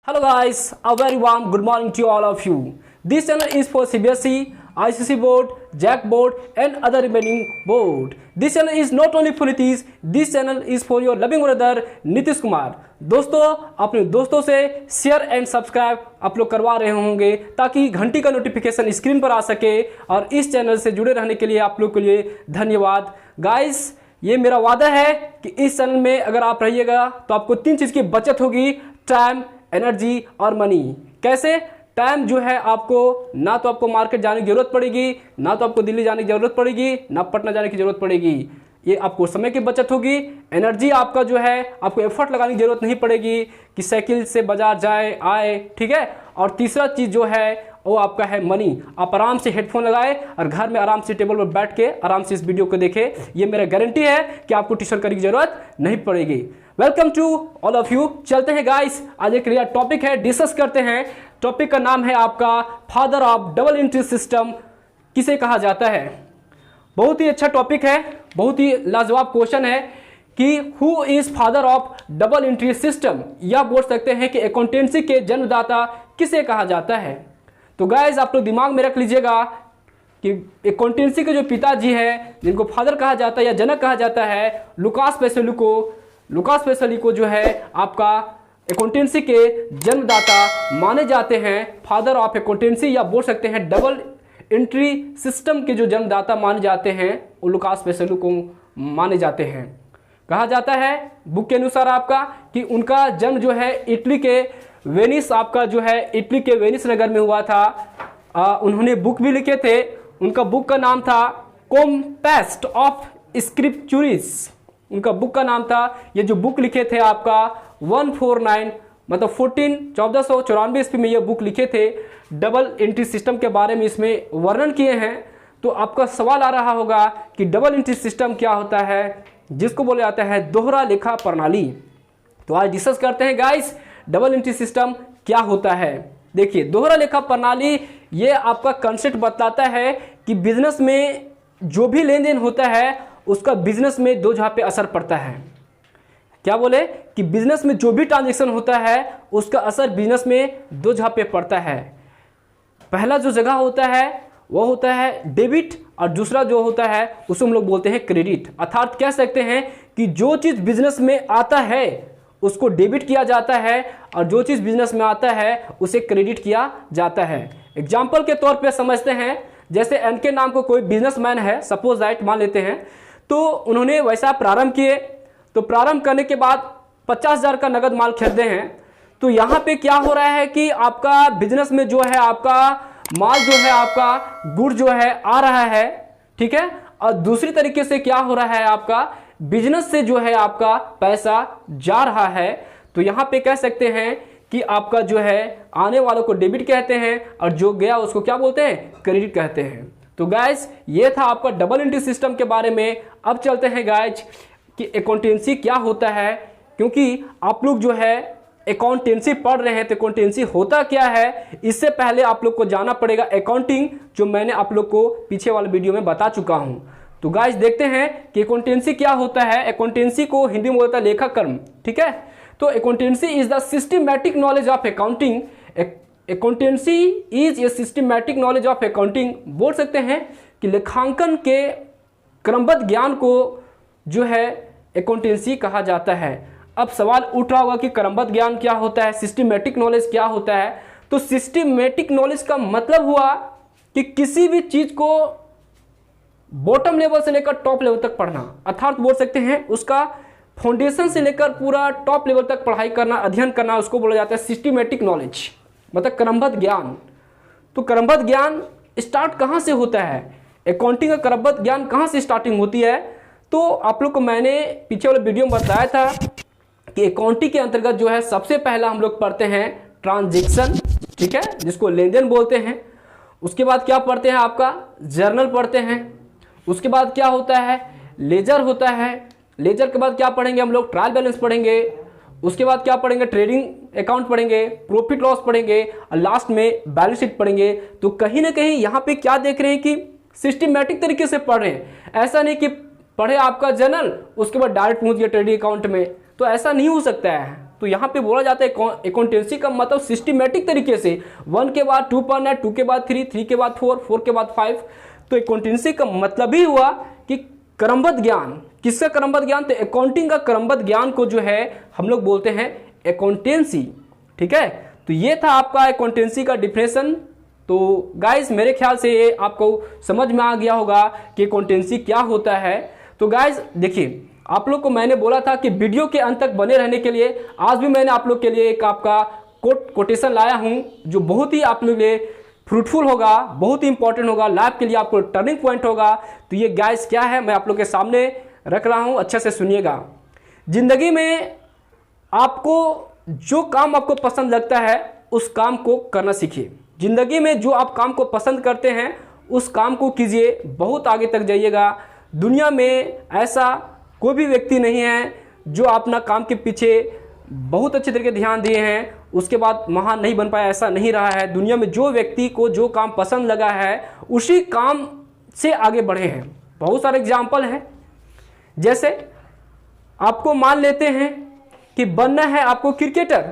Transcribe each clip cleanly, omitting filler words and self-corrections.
Hello guys, a very warm good morning to all of you. This channel is for CBSE, ICC board, JAC board and other remaining board. This channel is not only for Nitish, this channel is for your loving brother Nitish Kumar. दोस्तों अपने दोस्तों से share and subscribe आप लोग करवा रहे होंगे ताकि घंटी का नोटिफिकेशन स्क्रीन पर आ सके और इस चैनल से जुड़े रहने के लिए आप लोग के लिए धन्यवाद. गाइस ये मेरा वादा है कि इस चैनल में अगर आप रहिएगा तो आपको तीन चीज़ की बचत होगी: टाइम, एनर्जी और मनी. कैसे? टाइम जो है आपको ना तो आपको मार्केट जाने की जरूरत पड़ेगी, ना तो आपको दिल्ली जाने की जरूरत पड़ेगी, ना पटना जाने की जरूरत पड़ेगी. ये आपको समय की बचत होगी. एनर्जी आपका जो है आपको एफर्ट लगाने की जरूरत नहीं पड़ेगी कि साइकिल से बाजार जाए आए. ठीक है. और तीसरा चीज़ जो है वो आपका है मनी. आप आराम से हेडफोन लगाए और घर में आराम से टेबल पर बैठ के आराम से इस वीडियो को देखें. ये मेरा गारंटी है कि आपको ट्यूशन करने की जरूरत नहीं पड़ेगी. Welcome to all of you. चलते हैं गाइस, आज एक नया टॉपिक है, डिस्कस करते हैं. टॉपिक का नाम है आपका father of double entry system किसे कहा जाता है. बहुत ही अच्छा टॉपिक है, बहुत ही लाजवाब क्वेश्चन है कि who is father of double entry system, या बोल सकते हैं कि अकाउंटेंसी के जन्मदाता किसे कहा जाता है. तो गाइज आप लोग दिमाग में रख लीजिएगा कि अकाउंटेंसी के जो पिताजी हैं, जिनको फादर कहा जाता है या जनक कहा जाता है, लुकास पेसिली को जो है आपका अकाउंटेंसी के जन्मदाता माने जाते हैं. फादर ऑफ अकाउंटेंसी या बोल सकते हैं डबल एंट्री सिस्टम के जो जन्मदाता माने जाते हैं वो लुकास पेसिली को माने जाते हैं. कहा जाता है बुक के अनुसार आपका कि उनका जन्म जो है इटली के वेनिस, आपका जो है इटली के वेनिस नगर में हुआ था. उन्होंने बुक भी लिखे थे. उनका बुक का नाम था कॉम्पेस्ट ऑफ स्क्रिप्चुरिस. उनका बुक का नाम था. ये जो बुक लिखे थे आपका 149 मतलब 1494 ईस्वी में ये बुक लिखे थे. डबल एंट्री सिस्टम के बारे में इसमें वर्णन किए हैं. तो आपका सवाल आ रहा होगा कि डबल एंट्री सिस्टम क्या होता है, जिसको बोला जाता है दोहरा लेखा प्रणाली. तो आज डिस्कस करते हैं गाइस डबल एंट्री सिस्टम क्या होता है. देखिए, दोहरा लेखा प्रणाली ये आपका कंसेप्ट बतलाता है कि बिजनेस में जो भी लेन देन होता है उसका बिजनेस में दो जगह पे असर पड़ता है. क्या बोले कि बिजनेस में जो भी ट्रांजेक्शन होता है उसका असर बिजनेस में दो जगह पे पड़ता है. पहला जो जगह होता है वो होता है डेबिट और दूसरा जो होता है उसे हम लोग बोलते हैं क्रेडिट. अर्थात कह सकते हैं कि जो चीज़ बिजनेस में आता है उसको डेबिट किया जाता है और जो चीज़ बिजनेस में आता है उसे क्रेडिट किया जाता है. एग्जाम्पल के तौर पे समझते हैं, जैसे एन के नाम को कोई बिजनेसमैन है, सपोज दैट मान लेते हैं. तो उन्होंने वैसा प्रारंभ किए. तो प्रारंभ करने के बाद 50,000 का नगद माल खरीदे हैं. तो यहाँ पे क्या हो रहा है कि आपका बिजनेस में जो है आपका माल जो है आपका गुड़ जो है आ रहा है. ठीक है. और दूसरी तरीके से क्या हो रहा है, आपका बिजनेस से जो है आपका पैसा जा रहा है. तो यहाँ पे कह सकते हैं कि आपका जो है आने वालों को डेबिट कहते हैं और जो गया उसको क्या बोलते हैं, क्रेडिट कहते हैं. तो गाइज ये था आपका डबल एंट्री सिस्टम के बारे में. अब चलते हैं गाइज कि अकाउंटेंसी क्या होता है, क्योंकि आप लोग जो है अकाउंटेंसी पढ़ रहे हैं तो अकाउंटेंसी होता क्या है इससे पहले आप लोग को जाना पड़ेगा अकाउंटिंग, जो मैंने आप लोग को पीछे वाले वीडियो में बता चुका हूं. तो गाइस देखते हैं कि अकाउंटेंसी क्या होता है. अकाउंटेंसी को हिंदी में बोलता है लेखा कर्म. ठीक है. तो accountancy is the systematic knowledge of accounting. Accountancy is a systematic knowledge of accounting. बोल सकते हैं कि लेखांकन के क्रमबद्ध ज्ञान को जो है अकाउंटेंसी कहा जाता है. अब सवाल उठ रहा होगा कि क्रमबद्ध ज्ञान क्या होता है, सिस्टमैटिक नॉलेज क्या होता है. तो सिस्टमैटिक नॉलेज का मतलब हुआ कि किसी भी चीज को बॉटम लेवल से लेकर टॉप लेवल तक पढ़ना. अर्थात बोल सकते हैं उसका फाउंडेशन से लेकर पूरा टॉप लेवल तक पढ़ाई करना, अध्ययन करना, उसको बोला जाता है सिस्टमैटिक नॉलेज, मतलब क्रमबद्ध ज्ञान. तो क्रमबद्ध ज्ञान स्टार्ट कहाँ से होता है, अकाउंटिंग का क्रमबद्ध ज्ञान कहाँ से स्टार्टिंग होती है. तो आप लोग को मैंने पीछे वाले वीडियो में बताया था कि अकाउंटिंग के अंतर्गत जो है सबसे पहला हम लोग पढ़ते हैं ट्रांजेक्शन. ठीक है, जिसको लेन देन बोलते हैं. उसके बाद क्या पढ़ते हैं, आपका जर्नल पढ़ते हैं. उसके बाद क्या होता है, लेजर होता है. लेजर के बाद क्या पढ़ेंगे हम लोग, ट्रायल बैलेंस पढ़ेंगे. उसके बाद क्या पढ़ेंगे, ट्रेडिंग अकाउंट पढ़ेंगे, प्रॉफिट लॉस पढ़ेंगे और लास्ट में बैलेंस शीट पढ़ेंगे. तो कहीं ना कहीं यहाँ पे क्या देख रहे हैं कि सिस्टमैटिक तरीके से पढ़ रहे हैं. ऐसा नहीं कि पढ़े आपका जर्नल उसके बाद डायरेक्ट पहुँच गया ट्रेडिंग अकाउंट में, तो ऐसा नहीं हो सकता है. तो यहाँ पे बोला जाता है अकाउंटेंसी का मतलब सिस्टमेटिक तरीके से 1 के बाद 2 पढ़ना है, 2 के बाद 3, 3 के बाद 4, 4 के बाद 5। तो अकाउंटेंसी का मतलब ही हुआ कि क्रमबद्ध ज्ञान। किसका क्रमबद्ध ज्ञान? तो अकाउंटिंग का क्रमबद्ध ज्ञान को जो है हम लोग बोलते हैं अकाउंटेंसी। ठीक है, तो ये था आपका अकाउंटेंसी का डिफिनेशन। तो गाइस मेरे ख्याल से ये आपको समझ में आ गया होगा कि अकाउंटेंसी क्या होता है। तो गाइस देखिए, आप लोग को मैंने बोला था कि वीडियो के अंत तक बने रहने के लिए आज भी मैंने आप लोग के लिए एक आपका कोटेशन लाया हूं जो बहुत ही आप लोग के लिए फ्रूटफुल होगा, बहुत ही इंपॉर्टेंट होगा, लाइफ के लिए आपको टर्निंग पॉइंट होगा। तो ये गाइस क्या है, मैं आप लोग के सामने रख रहा हूं, अच्छे से सुनिएगा। जिंदगी में आपको जो काम आपको पसंद लगता है उस काम को करना सीखिए। जिंदगी में जो आप काम को पसंद करते हैं उस काम को कीजिए, बहुत आगे तक जाइएगा। दुनिया में ऐसा कोई भी व्यक्ति नहीं है जो अपना काम के पीछे बहुत अच्छे तरीके ध्यान दिए हैं उसके बाद महान नहीं बन पाया, ऐसा नहीं रहा है। दुनिया में जो व्यक्ति को जो काम पसंद लगा है उसी काम से आगे बढ़े हैं। बहुत सारे एग्जाम्पल हैं। जैसे आपको मान लेते हैं कि बनना है आपको क्रिकेटर,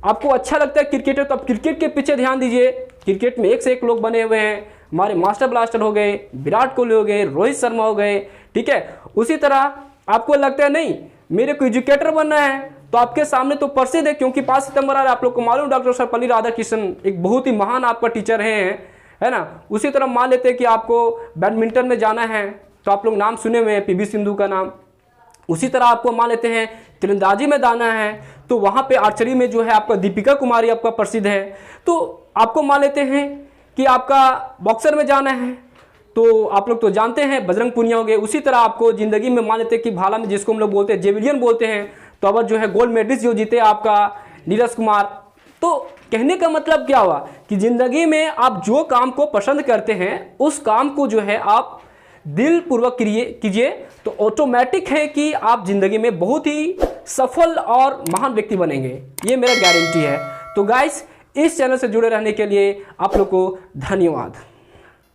आपको अच्छा लगता है क्रिकेटर, तो आप क्रिकेट के पीछे ध्यान दीजिए। क्रिकेट में एक से एक लोग बने हुए हैं, हमारे मास्टर ब्लास्टर हो गए, विराट कोहली हो गए, रोहित शर्मा हो गए। ठीक है, उसी तरह आपको लगता है नहीं मेरे को एजुकेटर बनना है, तो आपके सामने तो प्रसिद्ध है क्योंकि 5 सितंबर आ रहा है, आप लोग को मालूम डॉक्टर सर्वपल्ली राधाकृष्णन एक बहुत ही महान आपका टीचर है ना। उसी तरह मान लेते हैं कि आपको बैडमिंटन में जाना है, तो आप लोग नाम सुने हुए हैं पीवी सिंधु का नाम। उसी तरह आपको मान लेते हैं तीरंदाजी में जाना है, तो वहाँ पे आर्चरी में जो है आपका दीपिका कुमारी आपका प्रसिद्ध है। तो आपको मान लेते हैं कि आपका बॉक्सर में जाना है, तो आप लोग तो जानते हैं बजरंग पुनिया हो गए। उसी तरह आपको जिंदगी में मान लेते हैं कि भाला में जिसको हम लोग बोलते हैं जेविलियन बोलते हैं, तो अब जो है गोल्ड मेडलिस्ट जो जीते आपका नीरज कुमार। तो कहने का मतलब क्या हुआ कि जिंदगी में आप जो काम को पसंद करते हैं उस काम को जो है आप दिल पूर्वक कीजिए, तो ऑटोमेटिक है कि आप जिंदगी में बहुत ही सफल और महान व्यक्ति बनेंगे, ये मेरा गारंटी है। तो गाइस इस चैनल से जुड़े रहने के लिए आप लोग को धन्यवाद।